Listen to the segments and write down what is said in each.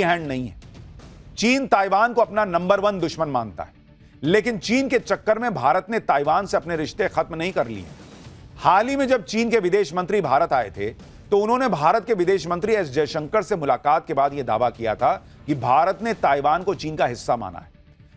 Hand नहीं है। चीन ताइवान को अपना नंबर 1 दुश्मन मानता है, लेकिन चीन के चक्कर में भारत ने ताइवान से अपने रिश्ते खत्म नहीं कर लिए। हाल ही में जब चीन के विदेश मंत्री भारत आए थे तो उन्होंने भारत के विदेश मंत्री एस जयशंकर से मुलाकात के बाद यह दावा किया था कि भारत ने ताइवान को चीन का हिस्सा माना है।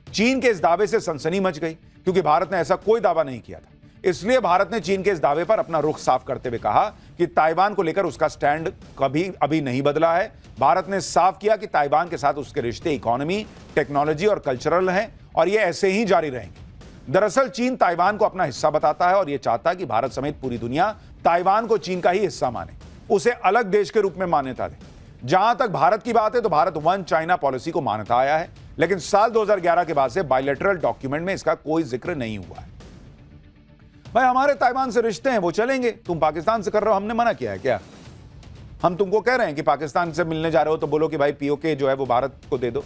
चीन के इस दावे से सनसनी मच गई क्योंकि भारत ने ऐसा कोई दावा नहीं किया था। इसलिए भारत ने चीन के इस दावे पर अपना रुख साफ करते हुए कहा कि ताइवान को लेकर उसका स्टैंड कभी अभी नहीं बदला है। भारत ने साफ किया कि ताइवान के साथ उसके रिश्ते इकोनॉमी, टेक्नोलॉजी और कल्चरल हैं और ये ऐसे ही जारी रहेंगे। दरअसल चीन ताइवान को अपना हिस्सा बताता है और यह चाहता है कि भारत समेत पूरी दुनिया ताइवान को चीन का ही हिस्सा माने, उसे अलग देश के रूप में मान्यता दे। जहां तक भारत की बात है तो भारत वन चाइना पॉलिसी को मान्यता आया है, लेकिन साल 2011 के बाद से बायलैटरल डॉक्यूमेंट में इसका कोई जिक्र नहीं हुआ है। भाई हमारे ताइवान से रिश्ते हैं, वो चलेंगे। तुम पाकिस्तान से कर रहे हो, हमने मना किया है क्या? हम तुमको कह रहे हैं कि पाकिस्तान से मिलने जा रहे हो तो बोलो कि भाई पीओके जो है वो भारत को दे दो।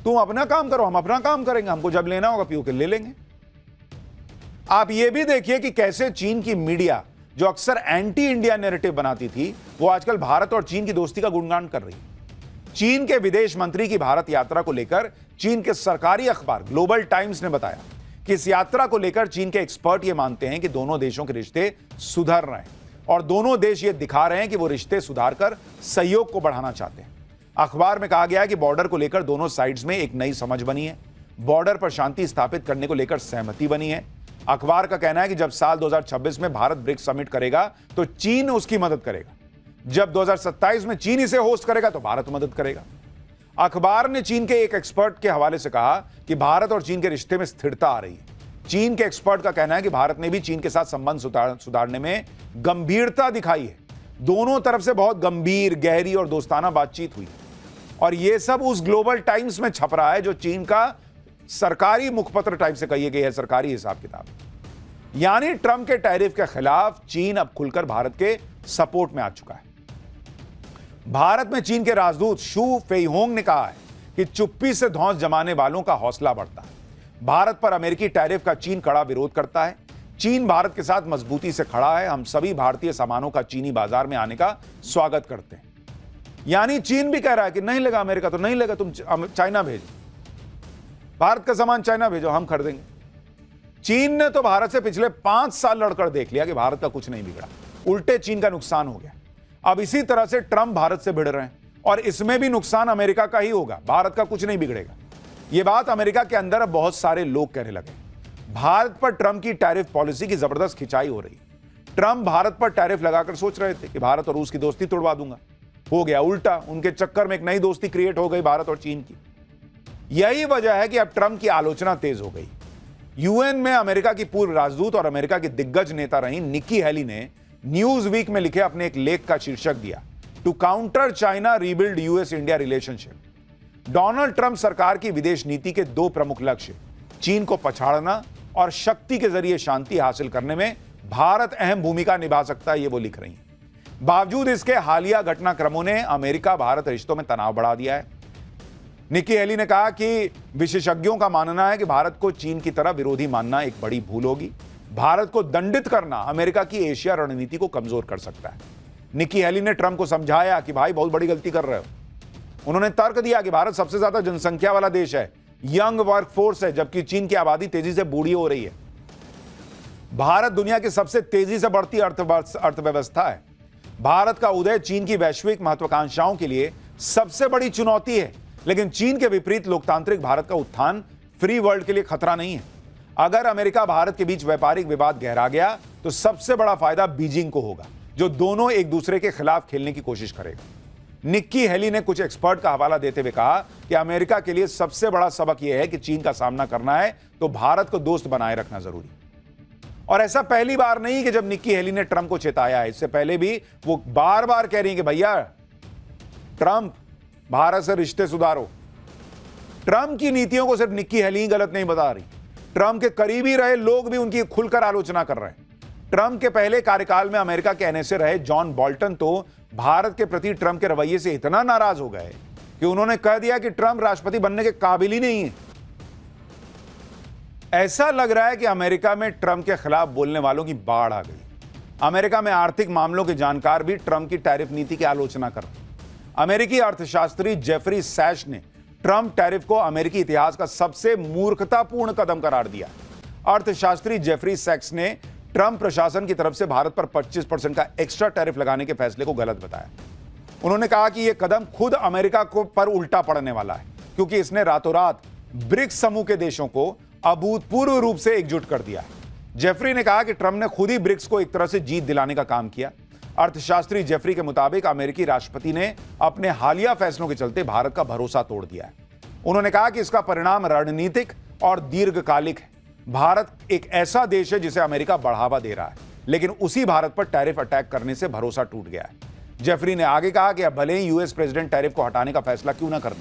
तुम अपना काम करो, हम अपना काम करेंगे। हमको जब लेना होगा पीओके ले लेंगे। आप ये भी देखिए कि कैसे चीन की मीडिया जो अक्सर एंटी इंडिया नैरेटिव बनाती थी, वो आजकल भारत और चीन की दोस्ती का गुणगान कर रही है। चीन के विदेश मंत्री की भारत यात्रा को लेकर चीन के सरकारी अखबार ग्लोबल टाइम्स ने बताया कि इस यात्रा को लेकर चीन के एक्सपर्ट ये मानते हैं कि दोनों देशों के रिश्ते सुधर रहे हैं और दोनों देश ये दिखा रहे हैं कि वो रिश्ते सुधारकर सहयोग को बढ़ाना चाहते हैं। अखबार में कहा गया है कि बॉर्डर को लेकर दोनों साइड्स में एक नई समझ बनी है, बॉर्डर पर शांति स्थापित करने को लेकर सहमति बनी है। अखबार का कहना है कि जब साल 2026 में भारत ब्रिक्स समिट करेगा तो चीन उसकी मदद करेगा, जब 2027 में चीन इसे होस्ट करेगा तो भारत मदद करेगा। अखबार ने चीन के एक एक्सपर्ट के हवाले से कहा कि भारत और चीन के रिश्ते में स्थिरता आ रही है। चीन के एक्सपर्ट का कहना है कि भारत ने भी चीन के साथ संबंध सुधारने में गंभीरता दिखाई है। दोनों तरफ से बहुत गंभीर, गहरी और दोस्ताना बातचीत हुई और यह सब उस ग्लोबल टाइम्स में छप रहा है जो चीन का सरकारी मुखपत्र टाइप से कही गई है, सरकारी हिसाब किताब। यानी ट्रंप के टैरिफ के खिलाफ चीन अब खुलकर भारत के सपोर्ट में आ चुका है। भारत में चीन के राजदूत शू फेइहोंग ने कहा है कि चुप्पी से धौंस जमाने वालों का हौसला बढ़ता है। भारत पर अमेरिकी टैरिफ का चीन कड़ा विरोध करता है। चीन भारत के साथ मजबूती से खड़ा है। हम सभी भारतीय सामानों का चीनी बाजार में आने का स्वागत करते हैं। यानी चीन भी कह रहा है कि नहीं लगा अमेरिका तो नहीं लगा, तुम चाइना भेजो, भारत का सामान चाइना भेजो, हम खरीदेंगे। चीन ने तो भारत से पिछले 5 साल लड़कर देख लिया कि भारत का कुछ नहीं बिगड़ा, उल्टे चीन का नुकसान हो गया। अब इसी तरह से ट्रंप भारत से भिड़ रहे हैं और इसमें भी नुकसान अमेरिका का ही होगा, भारत का कुछ नहीं बिगड़ेगा। यह बात अमेरिका के अंदर अब बहुत सारे लोग कहने लगे। भारत पर ट्रंप की टैरिफ पॉलिसी की जबरदस्त खिंचाई हो रही। ट्रंप भारत पर टैरिफ लगाकर सोच रहे थे कि भारत और रूस की दोस्ती तोड़वा दूंगा, हो गया उल्टा। उनके चक्कर में एक नई दोस्ती क्रिएट हो गई भारत और चीन की। यही वजह है कि अब ट्रंप की आलोचना तेज हो गई। यूएन में अमेरिका की पूर्व राजदूत और अमेरिका की दिग्गज नेता रही निक्की हेली ने न्यूज वीक में लिखे अपने एक लेख का शीर्षक दिया, to counter China rebuild US India relationship. Donald Trump सरकार की विदेश नीति के 2 प्रमुख लक्ष्य, चीन को पछाड़ना और शक्ति के जरिए शांति हासिल करने में भारत अहम भूमिका निभा सकता है, ये वो लिख रही हैं। बावजूद इसके हालिया घटनाक्रमों ने अमेरिका भारत रिश्तों में तनाव बढ़ा दिया है। निक्की हेली ने कहा कि विशेषज्ञों का मानना है कि भारत को चीन की तरह विरोधी मानना एक बड़ी भूल होगी। भारत को दंडित करना अमेरिका की एशिया रणनीति को कमजोर कर सकता है। निक्की हेली ने ट्रंप को समझाया कि भाई बहुत बड़ी गलती कर रहे हो। उन्होंने तर्क दिया कि भारत सबसे ज्यादा जनसंख्या वाला देश है, यंग वर्कफोर्स है, जबकि चीन की आबादी तेजी से बूढ़ी हो रही है। भारत दुनिया की सबसे तेजी से बढ़ती अर्थव्यवस्था है। भारत का उदय चीन की वैश्विक महत्वाकांक्षाओं के लिए सबसे बड़ी चुनौती है, लेकिन चीन के विपरीत लोकतांत्रिक भारत का उत्थान फ्री वर्ल्ड के लिए खतरा नहीं है। अगर अमेरिका भारत के बीच व्यापारिक विवाद गहरा गया तो सबसे बड़ा फायदा बीजिंग को होगा, जो दोनों एक दूसरे के खिलाफ खेलने की कोशिश करेगा। निक्की हेली ने कुछ एक्सपर्ट का हवाला देते हुए कहा कि अमेरिका के लिए सबसे बड़ा सबक यह है कि चीन का सामना करना है तो भारत को दोस्त बनाए रखना जरूरी। और ऐसा पहली बार नहीं कि जब निक्की हेली ने ट्रंप को चेताया है, इससे पहले भी वो बार बार कह रही है कि भैया ट्रंप भारत से रिश्ते सुधारो। ट्रंप की नीतियों को सिर्फ निक्की हेली ही गलत नहीं बता रही, ट्रंप के करीबी रहे लोग भी उनकी खुलकर आलोचना कर रहे हैं। ट्रंप के पहले कार्यकाल में अमेरिका के एनएसए रहे जॉन बोल्टन तो भारत के प्रति ट्रंप के रवैये से इतना नाराज हो गए कि उन्होंने कह दिया कि ट्रंप राष्ट्रपति बनने के काबिल ही नहीं है। ऐसा लग रहा है कि अमेरिका में ट्रंप के खिलाफ बोलने वालों की बाढ़ आ गई। अमेरिका में आर्थिक मामलों के जानकार भी ट्रंप की टैरिफ नीति की आलोचना कर रहे हैं। अमेरिकी अर्थशास्त्री जेफरी सैश ने ट्रंप टैरिफ को अमेरिकी इतिहास का सबसे मूर्खतापूर्ण कदम करार दिया। अर्थशास्त्री जेफरी सैक्स ने ट्रंप प्रशासन की तरफ से भारत पर 25% का एक्स्ट्रा टैरिफ लगाने के फैसले को गलत बताया। उन्होंने कहा कि यह कदम खुद अमेरिका को पर उल्टा पड़ने वाला है, क्योंकि इसने रातों रात ब्रिक्स समूह के देशों को अभूतपूर्व रूप से एकजुट कर दिया है। जेफरी ने कहा कि ट्रंप ने खुद ही ब्रिक्स को एक तरह से जीत दिलाने का काम किया। अर्थशास्त्री जेफरी के मुताबिक अमेरिकी राष्ट्रपति ने अपने हालिया फैसलों के चलते भारत का भरोसा तोड़ दिया है। उन्होंने कहा कि इसका परिणाम रणनीतिक और दीर्घकालिक है। भारत एक ऐसा देश है जिसे अमेरिका बढ़ावा दे रहा है, लेकिन उसी भारत पर टैरिफ अटैक करने से भरोसा टूट गया है। जेफरी ने आगे कहा कि अब भले ही यूएस प्रेसिडेंट टैरिफ को हटाने का फैसला क्यों ना करें,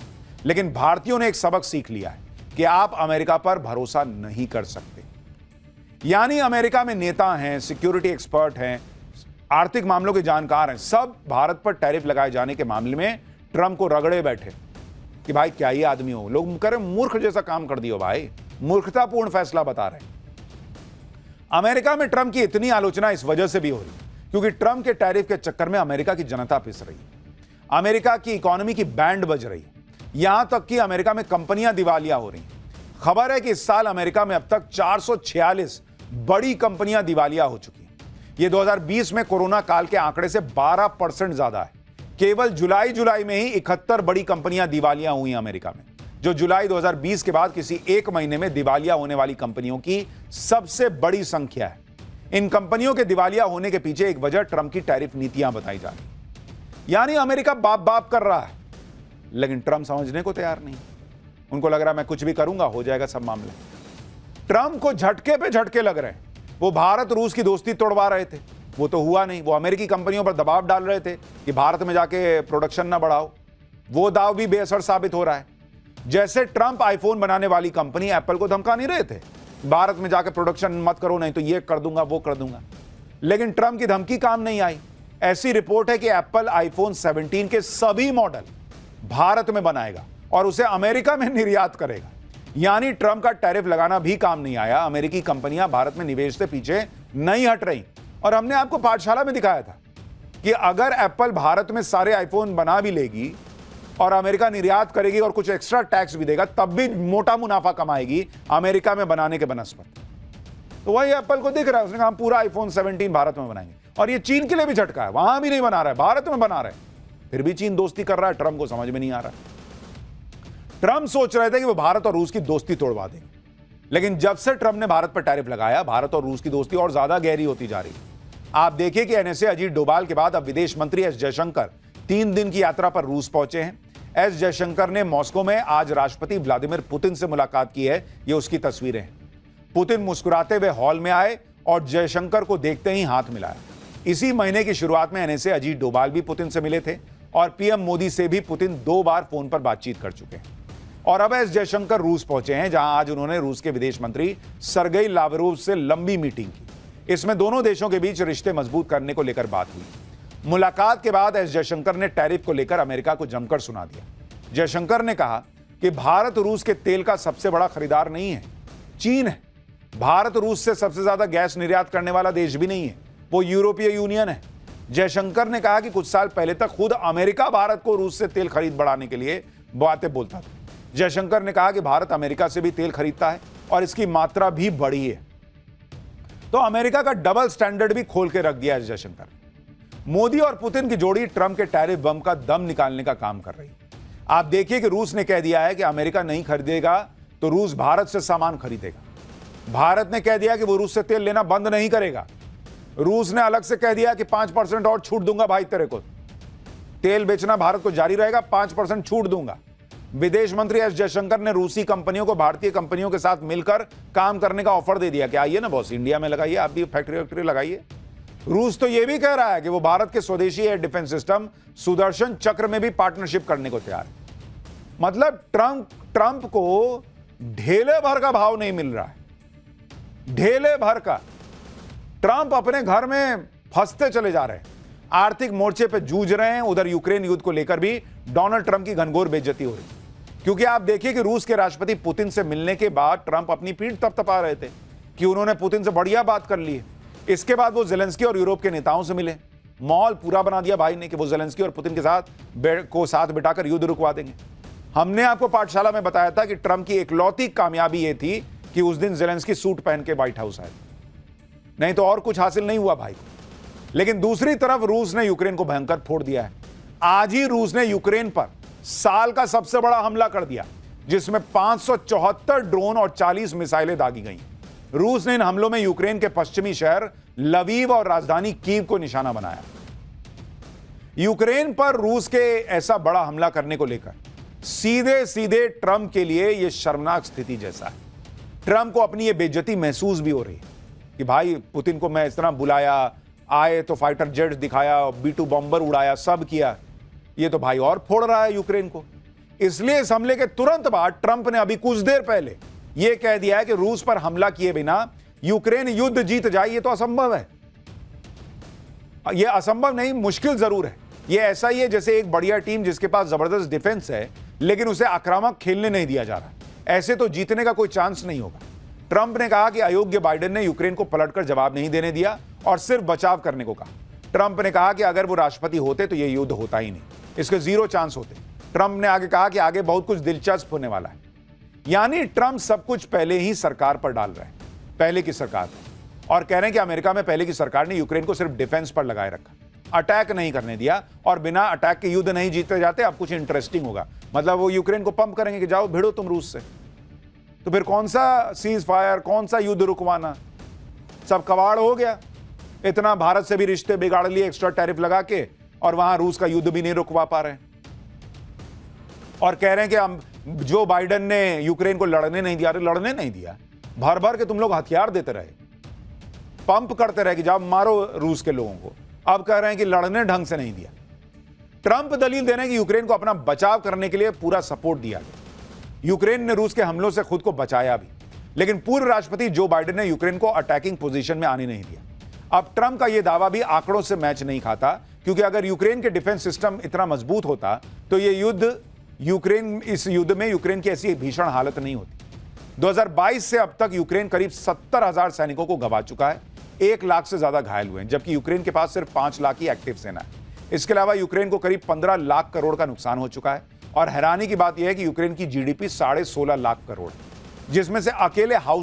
लेकिन भारतीयों ने एक सबक सीख लिया है कि आप अमेरिका पर भरोसा नहीं कर सकते। यानी अमेरिका में नेता हैं, सिक्योरिटी एक्सपर्ट हैं, आर्थिक मामलों के जानकार हैं, सब भारत पर टैरिफ लगाए जाने के मामले में ट्रंप को रगड़े बैठे कि भाई क्या ये आदमी हो, लोग कह रहे मूर्ख जैसा काम कर दियो भाई, मूर्खतापूर्ण फैसला बता रहे हैं। अमेरिका में ट्रंप की इतनी आलोचना इस वजह से भी हो रही क्योंकि ट्रंप के टैरिफ के चक्कर में अमेरिका की जनता पिस रही है, अमेरिका की इकोनॉमी की बैंड बज रही है, यहां तक कि अमेरिका में कंपनियां दिवालिया हो रही। खबर है कि इस साल अमेरिका में अब तक 446 बड़ी कंपनियां दिवालिया हो चुकी हैं। यह 2020 में कोरोना काल के आंकड़े से 12% ज्यादा है। केवल जुलाई में ही 71 बड़ी कंपनियां दिवालिया हुई अमेरिका में, जो जुलाई 2020 के बाद किसी एक महीने में दिवालिया होने वाली कंपनियों की सबसे बड़ी संख्या है। इन कंपनियों के दिवालिया होने के पीछे एक वजह ट्रंप की टैरिफ नीतियां बताई जा रही। यानी अमेरिका बाप बाप कर रहा है, लेकिन ट्रंप समझने को तैयार नहीं। उनको लग रहा है मैं कुछ भी करूंगा हो जाएगा सब मामला। ट्रंप को झटके पे झटके लग रहे हैं। वो भारत रूस की दोस्ती तोड़वा रहे थे, वो तो हुआ नहीं। वो अमेरिकी कंपनियों पर दबाव डाल रहे थे कि भारत में जाके प्रोडक्शन ना बढ़ाओ, वो दाव भी बेअसर साबित हो रहा है। जैसे ट्रंप आईफोन बनाने वाली कंपनी एप्पल को धमका नहीं रहे थे, भारत में जाके प्रोडक्शन मत करो नहीं तो ये कर दूंगा वो कर दूंगा, लेकिन ट्रंप की धमकी काम नहीं आई। ऐसी रिपोर्ट है कि एप्पल आईफोन 17 के सभी मॉडल भारत में बनाएगा और उसे अमेरिका में निर्यात करेगा। यानी ट्रंप का टैरिफ लगाना भी काम नहीं आया। अमेरिकी कंपनियां भारत में निवेश से पीछे नहीं हट रही। और हमने आपको पाठशाला में दिखाया था कि अगर एप्पल भारत में सारे आईफोन बना भी लेगी और अमेरिका निर्यात करेगी और कुछ एक्स्ट्रा टैक्स भी देगा, तब भी मोटा मुनाफा कमाएगी अमेरिका में बनाने के बनस्पत। तो वही एप्पल को दिख रहा है, उसने कहा हम पूरा आईफोन 17 भारत में बनाएंगे। और ये चीन के लिए भी झटका है, वहां भी नहीं बना रहा है, भारत में बना रहा है, फिर भी चीन दोस्ती कर रहा है। ट्रंप को समझ में नहीं आ रहा। ट्रंप सोच रहे थे कि वो भारत और रूस की दोस्ती तोड़वा देंगे, लेकिन जब से ट्रंप ने भारत पर टैरिफ लगाया, भारत और रूस की दोस्ती और ज्यादा गहरी होती जा रही है। आप देखिए कि एनएसए अजीत डोभाल के बाद अब विदेश मंत्री एस जयशंकर 3 दिन की यात्रा पर रूस पहुंचे हैं। एस जयशंकर ने मॉस्को में आज राष्ट्रपति व्लादिमीर पुतिन से मुलाकात की है। ये उसकी तस्वीरें हैं। पुतिन मुस्कुराते हुए हॉल में आए और जयशंकर को देखते ही हाथ मिलाया। इसी महीने की शुरुआत में एनएसए अजीत डोभाल भी पुतिन से मिले थे और पीएम मोदी से भी पुतिन 2 बार फोन पर बातचीत कर चुके हैं। और अब एस जयशंकर रूस पहुंचे हैं, जहां आज उन्होंने रूस के विदेश मंत्री सरगेई लावरोव से लंबी मीटिंग की। इसमें दोनों देशों के बीच रिश्ते मजबूत करने को लेकर बात हुई। मुलाकात के बाद एस जयशंकर ने टैरिफ को लेकर अमेरिका को जमकर सुना दिया। जयशंकर ने कहा कि भारत रूस के तेल का सबसे बड़ा खरीदार नहीं है, चीन है। भारत रूस से सबसे ज्यादा गैस निर्यात करने वाला देश भी नहीं है, वो यूरोपीय यूनियन है। जयशंकर ने कहा कि कुछ साल पहले तक खुद अमेरिका भारत को रूस से तेल खरीद बढ़ाने के लिए बातें बोलता था। जयशंकर ने कहा कि भारत अमेरिका से भी तेल खरीदता है और इसकी मात्रा भी बढ़ी है। तो अमेरिका का डबल स्टैंडर्ड भी खोल के रख दिया है जयशंकर। मोदी और पुतिन की जोड़ी ट्रंप के टैरिफ बम का दम निकालने का काम कर रही है। आप देखिए कि रूस ने कह दिया है कि अमेरिका नहीं खरीदेगा तो रूस भारत से सामान खरीदेगा। भारत ने कह दिया कि वो रूस से तेल लेना बंद नहीं करेगा। रूस ने अलग से कह दिया कि 5% और छूट दूंगा भाई, तेरे को तेल बेचना भारत को जारी रहेगा, 5% छूट दूंगा। विदेश मंत्री एस जयशंकर ने रूसी कंपनियों को भारतीय कंपनियों के साथ मिलकर काम करने का ऑफर दे दिया कि आइए ना बॉस, इंडिया में लगाइए, आप भी फैक्ट्री लगाइए। रूस तो यह भी कह रहा है कि वो भारत के स्वदेशी एयर डिफेंस सिस्टम सुदर्शन चक्र में भी पार्टनरशिप करने को तैयार है। मतलब ट्रंप को ढेले भर का भाव नहीं मिल रहा है, ढेले भर का। ट्रंप अपने घर में फंसते चले जा रहे हैं, आर्थिक मोर्चे पे जूझ रहे हैं। उधर यूक्रेन युद्ध को लेकर भी डोनाल्ड ट्रंप की घनघोर बेइज्जती हो रही है, क्योंकि आप देखिए कि रूस के राष्ट्रपति पुतिन से मिलने के बाद ट्रंप अपनी पीठ थपथपा रहे थे कि उन्होंने पुतिन से बढ़िया बात कर ली है। इसके बाद वो जेलेंस्की और यूरोप के नेताओं से मिले, माहौल पूरा बना दिया भाई ने कि वो ज़ेलेंस्की और पुतिन के साथ बिठाकर युद्ध रुकवा देंगे। हमने आपको पाठशाला में बताया था कि ट्रंप की इकलौती कामयाबी यह थी कि उस दिन ज़ेलेंस्की सूट पहन के व्हाइट हाउस आए, नहीं तो और कुछ हासिल नहीं हुआ भाई। लेकिन दूसरी तरफ रूस ने यूक्रेन को भयंकर फोड़ दिया है। आज ही रूस ने यूक्रेन पर साल का सबसे बड़ा हमला कर दिया, जिसमें 574 ड्रोन और 40 मिसाइलें दागी गई। रूस ने इन हमलों में यूक्रेन के पश्चिमी शहर लवीव और राजधानी कीव को निशाना बनाया। यूक्रेन पर रूस के ऐसा बड़ा हमला करने को लेकर सीधे सीधे ट्रंप के लिए यह शर्मनाक स्थिति जैसा है। ट्रंप को अपनी यह बेइज्जती महसूस भी हो रही है कि भाई पुतिन को मैं इस तरह बुलाया, आए तो फाइटर जेट्स दिखाया, B-2 बॉम्बर उड़ाया, सब किया, ये तो भाई और फोड़ रहा है यूक्रेन को। इसलिए इस हमले के तुरंत बाद ट्रंप ने अभी कुछ देर पहले यह कह दिया है कि रूस पर हमला किए बिना यूक्रेन युद्ध जीत जाए, ये तो असंभव है। यह असंभव नहीं, मुश्किल जरूर है। यह ऐसा ही है जैसे एक बढ़िया टीम जिसके पास जबरदस्त डिफेंस है लेकिन उसे आक्रामक खेलने नहीं दिया जा रहा, ऐसे तो जीतने का कोई चांस नहीं होगा। ट्रंप ने कहा कि अयोग्य बाइडेन ने यूक्रेन को पलटकर जवाब नहीं देने दिया और सिर्फ बचाव करने को कहा। ट्रंप ने कहा कि अगर वो राष्ट्रपति होते तो यह युद्ध होता ही नहीं, इसके 0 चांस होते। ट्रंप ने आगे कहा कि आगे बहुत कुछ दिलचस्प होने वाला है। यानी ट्रंप सब कुछ पहले ही सरकार पर डाल रहे हैं, पहले की सरकार पर, और कह रहे हैं कि अमेरिका में पहले की सरकार ने यूक्रेन को सिर्फ डिफेंस पर लगाए रखा, अटैक नहीं करने दिया, और बिना अटैक के युद्ध नहीं जीते जाते। अब कुछ इंटरेस्टिंग होगा, मतलब वो यूक्रेन को पंप करेंगे कि जाओ भिड़ो तुम रूस से। तो फिर कौन सा सीज फायर, कौन सा युद्ध रुकवाना, सब कबाड़ हो गया। इतना भारत से भी रिश्ते बिगाड़ लिए एक्स्ट्रा टैरिफ लगा के, और वहां रूस का युद्ध भी नहीं रुकवा पा रहे हैं। और कह रहे हैं कि हम जो बाइडेन ने यूक्रेन को लड़ने नहीं दिया, लड़ने नहीं दिया, भर भर के तुम लोग हथियार देते रहे, पंप करते रहे कि जाओ मारो रूस के लोगों को। अब कह रहे हैं कि लड़ने ढंग से नहीं दिया। ट्रंप दलील दे रहे हैं कि यूक्रेन को अपना बचाव करने के लिए पूरा सपोर्ट दिया गया। यूक्रेन ने रूस के हमलों से खुद को बचाया भी, लेकिन पूर्व राष्ट्रपति जो बाइडेन ने यूक्रेन को अटैकिंग पोजीशन में आने नहीं दिया। अब ट्रंप का यह दावा भी आंकड़ों से मैच नहीं खाता, क्योंकि अगर यूक्रेन के डिफेंस सिस्टम इतना मजबूत होता तो इस युद्ध में यूक्रेन की ऐसी भीषण हालत नहीं होती। 2022 से अब तक यूक्रेन करीब 70,000 सैनिकों को गंवा चुका है, 1 लाख से ज्यादा घायल हुए हैं, जबकि यूक्रेन के पास सिर्फ 5 लाख की एक्टिव सेना है। इसके अलावा यूक्रेन को करीब 15 लाख करोड़ का नुकसान हो चुका है, और हैरानी की बात यह है कि यूक्रेन की जीडीपी 16.5 लाख करोड़, जिसमें से अकेले हाउस